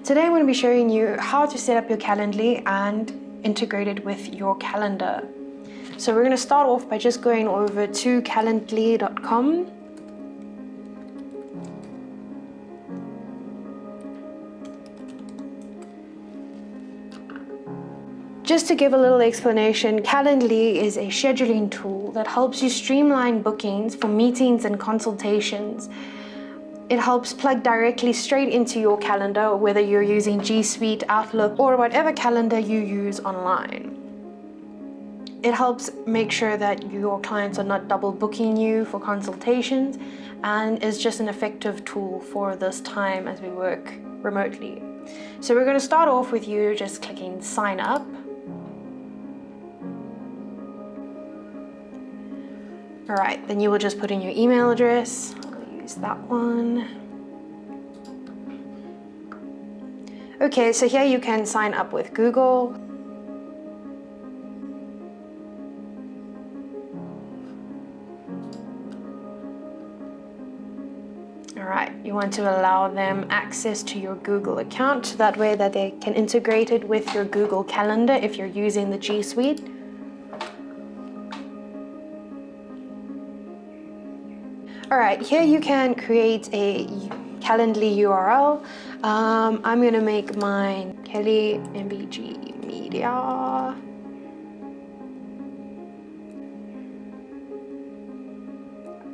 Today I'm going to be showing you how to set up your Calendly and integrate it with your calendar. So we're going to start off by just going over to calendly.com. Just to give a little explanation, Calendly is a scheduling tool that helps you streamline bookings for meetings and consultations. It helps plug directly straight into your calendar, whether you're using G Suite, Outlook, or whatever calendar you use online. It helps make sure that your clients are not double booking you for consultations, and is just an effective tool for this time as we work remotely. So we're going to start off with you just clicking sign up. All right, then you will just put in your email address. I'll use that one. Okay, so here you can sign up with Google. All right, you want to allow them access to your Google account. That way that they can integrate it with your Google Calendar if you're using the G Suite. All right, here you can create a Calendly URL. I'm going to make mine Kelly MBG Media. All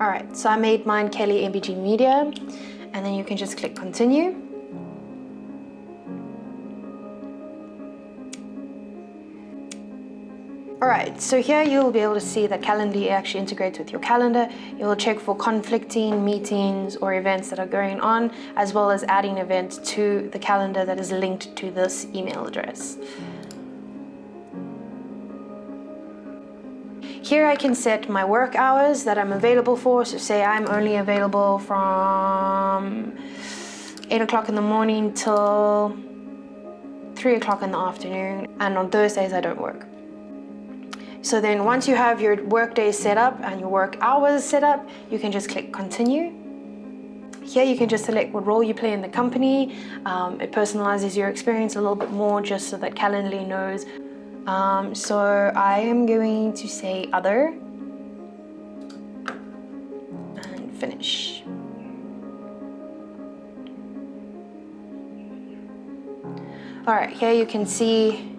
right, so I made mine Kelly MBG Media, and then you can just click continue. All right, so here you'll be able to see that Calendly actually integrates with your calendar. You'll check for conflicting meetings or events that are going on, as well as adding events to the calendar that is linked to this email address. Here I can set my work hours that I'm available for. So say I'm only available from 8 o'clock in the morning till 3 o'clock in the afternoon. And on Thursdays I don't work. So then once you have your work day set up and your work hours set up, you can just click continue. Here you can just select what role you play in the company. It personalizes your experience a little bit more just so that Calendly knows. So I am going to say other and finish. All right, here you can see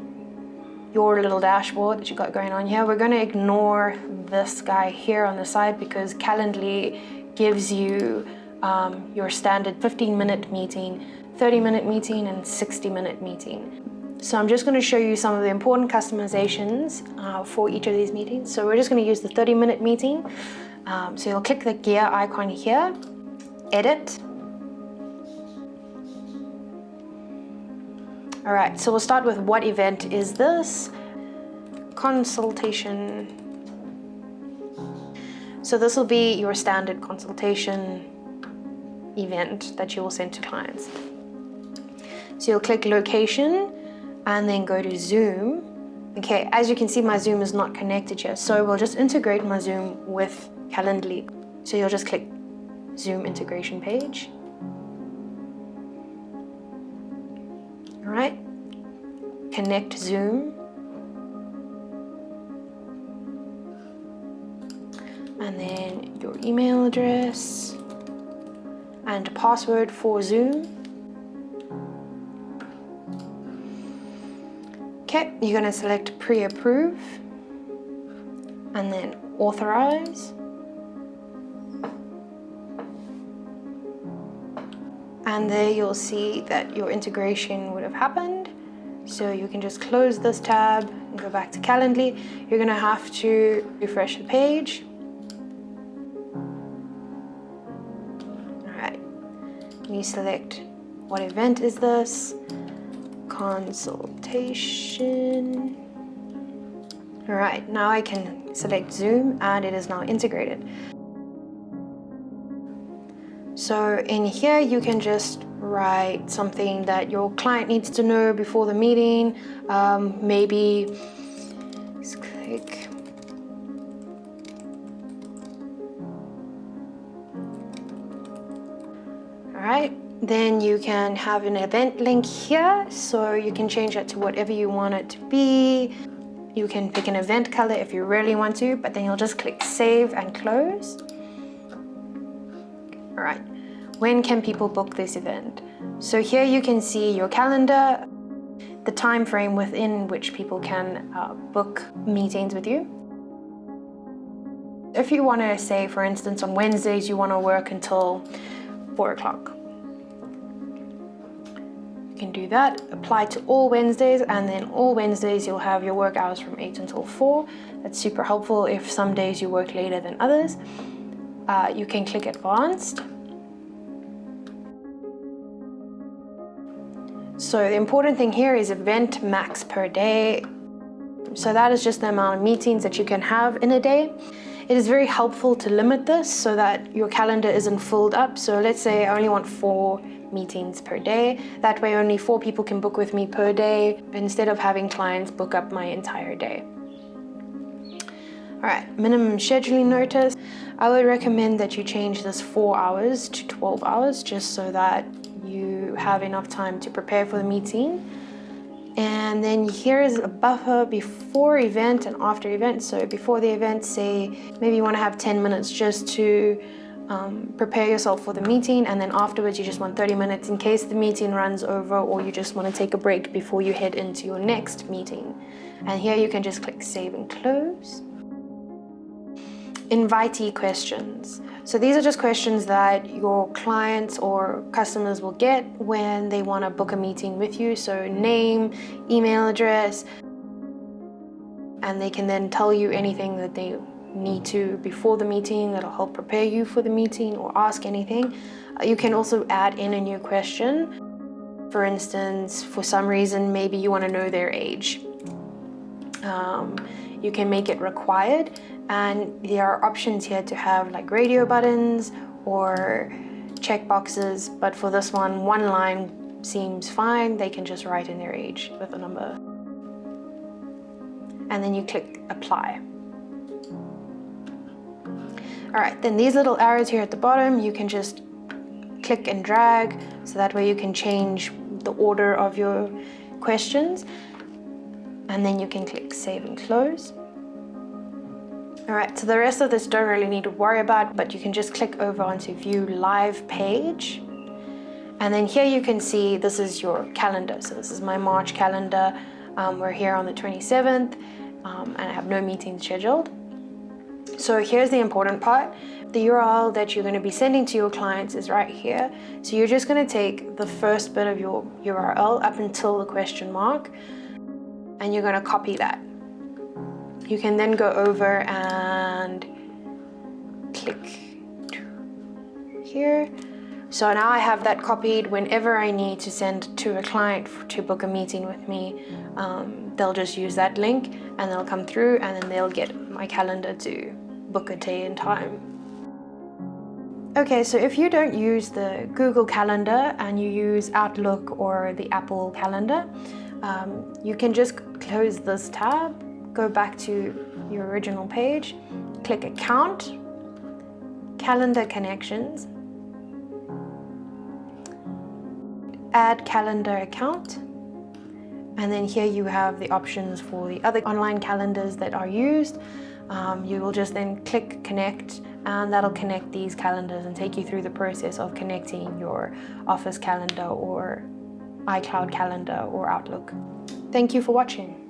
your little dashboard that you got going on here. We're going to ignore this guy here on the side because Calendly gives you your standard 15-minute meeting, 30-minute meeting, and 60-minute meeting. So I'm just going to show you some of the important customizations for each of these meetings. So we're just going to use the 30-minute meeting. So you'll click the gear icon here, edit. All right, so we'll start with what event is this? Consultation. So this will be your standard consultation event that you will send to clients. So you'll click location and then go to Zoom. Okay, as you can see, my Zoom is not connected here. So we'll just integrate my Zoom with Calendly. So you'll just click Zoom integration page. All right, connect Zoom. And then your email address and password for Zoom. Okay, you're going to select pre-approve and then authorize. And there you'll see that your integration would have happened. So you can just close this tab and go back to Calendly. You're going to have to refresh the page. All right, you select what event is this? Consultation. All right, now I can select Zoom and it is now integrated. So in here, you can just write something that your client needs to know before the meeting. Maybe just click. All right, Then you can have an event link here, so you can change it to whatever you want it to be. You can pick an event color if you really want to, but then you'll just click save and close. All right, when can people book this event? So here you can see your calendar, the time frame within which people can book meetings with you. If you want to say, for instance, on Wednesdays you want to work until 4 o'clock. You can do that, apply to all Wednesdays, and then all Wednesdays you'll have your work hours from 8 until 4. That's super helpful if some days you work later than others. You can click advanced. So the important thing here is event max per day. So that is just the amount of meetings that you can have in a day. It is very helpful to limit this so that your calendar isn't filled up. So let's say I only want 4 meetings per day. That way only 4 people can book with me per day instead of having clients book up my entire day. All right, minimum scheduling notice. I would recommend that you change this 4 hours to 12 hours just so that you have enough time to prepare for the meeting. And then here is a buffer before event and after event. So before the event, say maybe you want to have 10 minutes just to prepare yourself for the meeting, and then afterwards you just want 30 minutes in case the meeting runs over or you just want to take a break before you head into your next meeting. And here you can just click save and close. Invitee questions. So these are just questions that your clients or customers will get when they want to book a meeting with you. So name, email address, and they can then tell you anything that they need to before the meeting that'll help prepare you for the meeting or ask anything. You can also add in a new question. For instance, for some reason, maybe you want to know their age. You can make it required, and there are options here to have like radio buttons or check boxes, but for this one line seems fine. They can just write in their age with a number. And then you click apply. All right, then these little arrows here at the bottom, you can just click and drag, so that way you can change the order of your questions. And then you can click save and close. All right, so the rest of this don't really need to worry about, but you can just click over onto view live page. And then here you can see this is your calendar. So this is my March calendar. We're here on the 27th and I have no meetings scheduled. So here's the important part. The URL that you're going to be sending to your clients is right here. So you're just going to take the first bit of your URL up until the question mark, and you're going to copy that. You can then go over and click here. So now I have that copied. Whenever I need to send to a client to book a meeting with me, they'll just use that link and they'll come through, and then they'll get my calendar to book a day and time. Okay, so if you don't use the Google Calendar and you use Outlook or the Apple Calendar, you can just close this tab, go back to your original page, click Account, Calendar Connections, Add Calendar Account, and then here you have the options for the other online calendars that are used. You will just then click Connect, and that'll connect these calendars and take you through the process of connecting your Office calendar or iCloud calendar or Outlook. Thank you for watching.